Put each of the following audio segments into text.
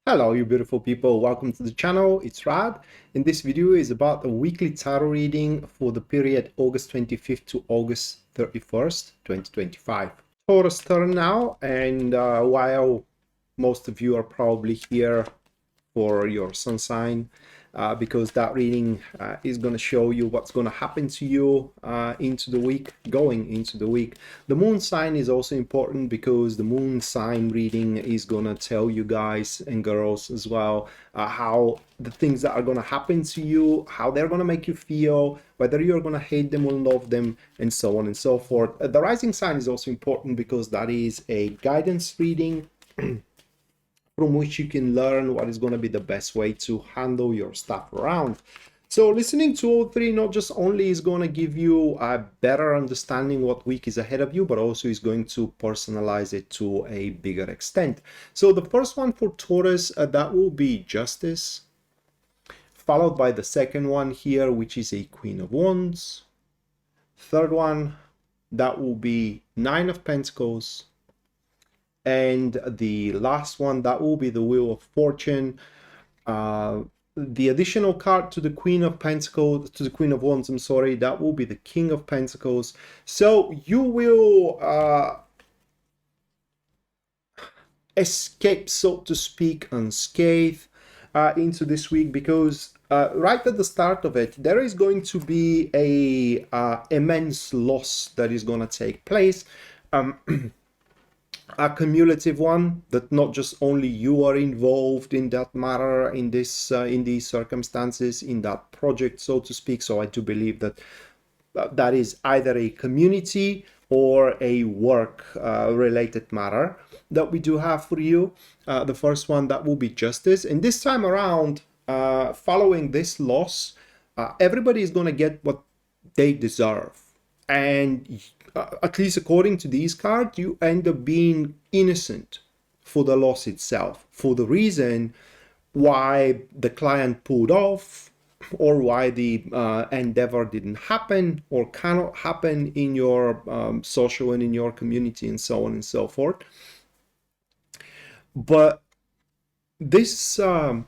Hello, you beautiful people. Welcome to the channel. It's Rad. And this video is about the weekly tarot reading for the period August 25th to August 31st, 2025. Taurus turn now, and while most of you are probably here for your sun sign, because that reading is going to show you what's going to happen to you into the week, going into the week. The moon sign is also important because the moon sign reading is going to tell you guys and girls as well how the things that are going to happen to you, how they're going to make you feel, whether you're going to hate them or love them, and so on and so forth. The rising sign is also important because that is a guidance reading from which you can learn what is going to be the best way to handle your stuff around. So listening to all three not just only is going to give you a better understanding what week is ahead of you, but also is going to personalize it to a bigger extent. So the first one for Taurus, that will be Justice, followed by the second one here, which is a Queen of Wands. Third one, that will be Nine of Pentacles. And the last one, that will be the Wheel of Fortune. The additional card to the Queen of Pentacles, to the Queen of Wands, I'm sorry, that will be the King of Pentacles. So you will escape, so to speak, unscathed into this week, because right at the start of it, there is going to be a immense loss that is going to take place. A cumulative one, that not just only you are involved in that matter, in this in these circumstances, in that project, so to speak. So I do believe that that is either a community or a work related matter that we do have for you. The first one, that will be Justice, and this time around, following this loss, everybody is going to get what they deserve. And at least according to these cards, you end up being innocent for the loss itself, for the reason why the client pulled off, or why the endeavor didn't happen or cannot happen in your social and in your community, and so on and so forth. But this, can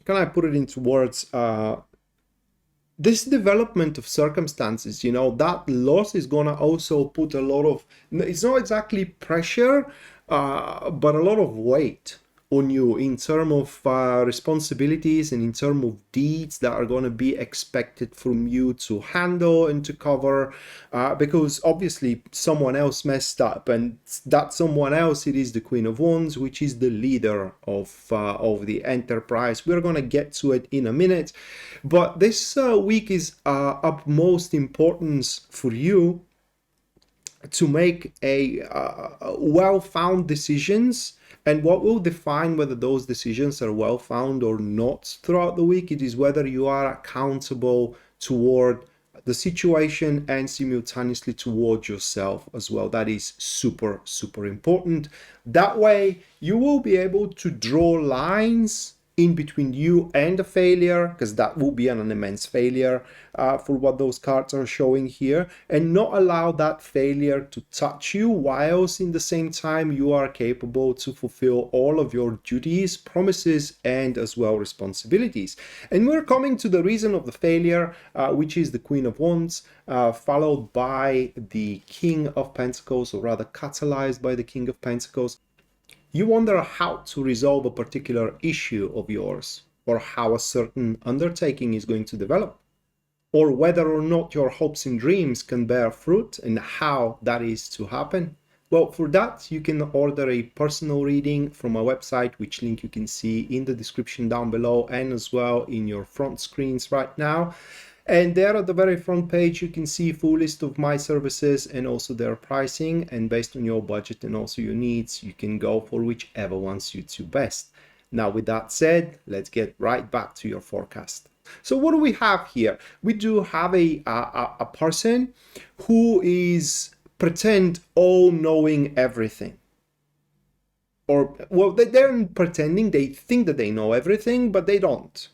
I put it into words? This development of circumstances, you know, that loss is going to also put a lot of, it's not exactly pressure, but a lot of weight on you in terms of responsibilities and in terms of deeds that are going to be expected from you to handle and to cover, because obviously someone else messed up, and that someone else, it is the Queen of Wands, which is the leader of the enterprise. We're going to get to it in a minute, but this week is of most importance for you to make a well-found decisions. And what will define whether those decisions are well-found or not throughout the week, it is whether you are accountable toward the situation and simultaneously toward yourself as well. That is super, super important. That way you will be able to draw lines in between you and a failure, because that will be an immense failure for what those cards are showing here, and not allow that failure to touch you, whilst in the same time you are capable to fulfill all of your duties, promises, and as well responsibilities. And we're coming to the reason of the failure, which is the Queen of Wands, followed by the King of Pentacles, or rather catalyzed by the King of Pentacles. You wonder how to resolve a particular issue of yours, or how a certain undertaking is going to develop, or whether or not your hopes and dreams can bear fruit, and how that is to happen. Well, for that, you can order a personal reading from my website, which link you can see in the description down below, and as well in your front screens right now. And there at the very front page, you can see a full list of my services and also their pricing. And based on your budget and also your needs, you can go for whichever one suits you best. Now, with that said, let's get right back to your forecast. So what do we have here? We do have a person who is pretend all-knowing everything. Or, well, they're pretending, they think that they know everything, but they don't.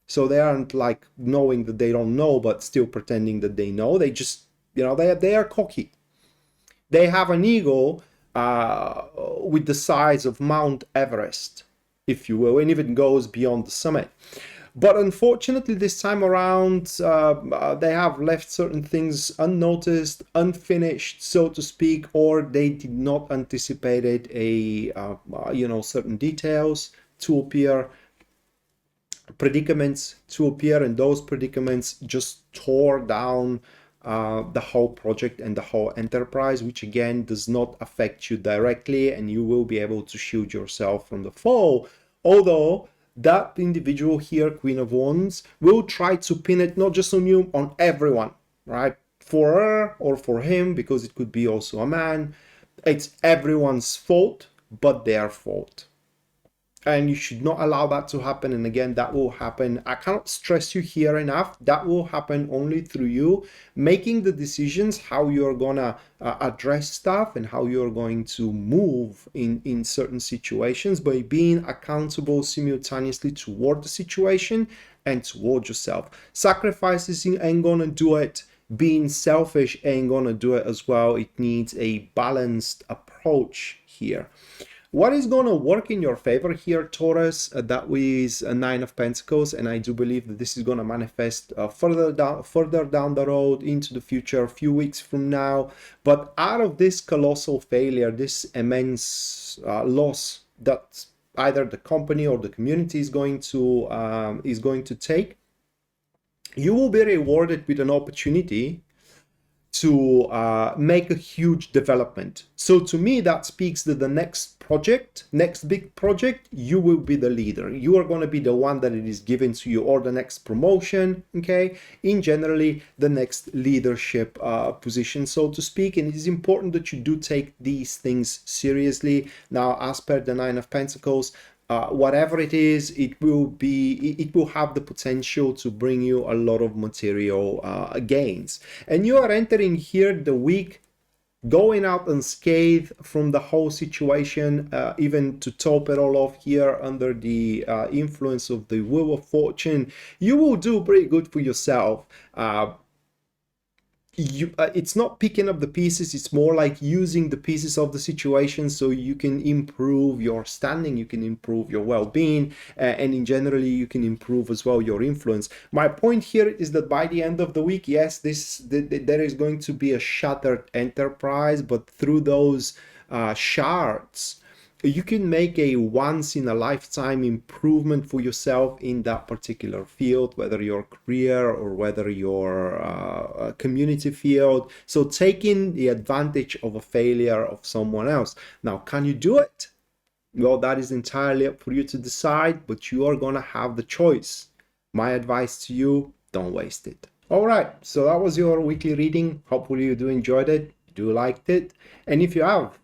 So they aren't like knowing that they don't know, but still pretending that they know. They just, you know, they are cocky. They have an ego with the size of Mount Everest. if you will, and even goes beyond the summit. But unfortunately, this time around, they have left certain things unnoticed, unfinished, so to speak, or they did not anticipate it, certain details to appear, predicaments to appear, and those predicaments just tore down the whole project and the whole enterprise, which again does not affect you directly, and you will be able to shield yourself from the fall. Although that individual here, Queen of Wands, will try to pin it not just on you, on everyone, right? For her or for him, because it could be also a man. It's everyone's fault, but their fault. And you should not allow that to happen. And again, that will happen. I cannot stress you here enough. That will happen only through you making the decisions how you're gonna address stuff and how you're going to move in certain situations, by being accountable simultaneously toward the situation and toward yourself. Sacrifices ain't gonna do it. Being selfish ain't gonna do it as well. It needs a balanced approach here. What is going to work in your favor here, Taurus? That is a Nine of Pentacles, and I do believe that this is going to manifest further down the road into the future, a few weeks from now. But out of this colossal failure, this immense loss that either the company or the community is going to take, you will be rewarded with an opportunity to make a huge development. So to me, that speaks that the next big project, you will be the leader. You are going to be the one that it is given to you, or the next promotion, okay? In generally, the next leadership position, so to speak. And it is important that you do take these things seriously. Now, as per the Nine of Pentacles, whatever it is, it will have the potential to bring you a lot of material gains. And you are entering here the week going out unscathed from the whole situation, even to top it all off here under the influence of the Wheel of Fortune. You will do pretty good for yourself. It's not picking up the pieces, it's more like using the pieces of the situation so you can improve your standing, you can improve your well-being, and in generally you can improve as well your influence. My point here is that by the end of the week, yes, there is going to be a shattered enterprise, but through those shards, you can make a once-in-a-lifetime improvement for yourself in that particular field, whether your career or whether your community field. So taking the advantage of a failure of someone else. Now, can you do it? Well, that is entirely up for you to decide, but you are going to have the choice. My advice to you, don't waste it. All right, so that was your weekly reading. Hopefully you do enjoyed it, you do liked it. And if you have,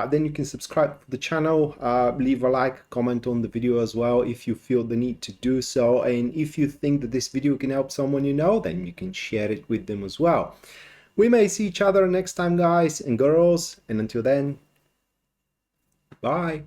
then you can subscribe to the channel, leave a like, comment on the video as well if you feel the need to do so. And if you think that this video can help someone you know, then you can share it with them as well. We may see each other next time, guys and girls. And until then, bye.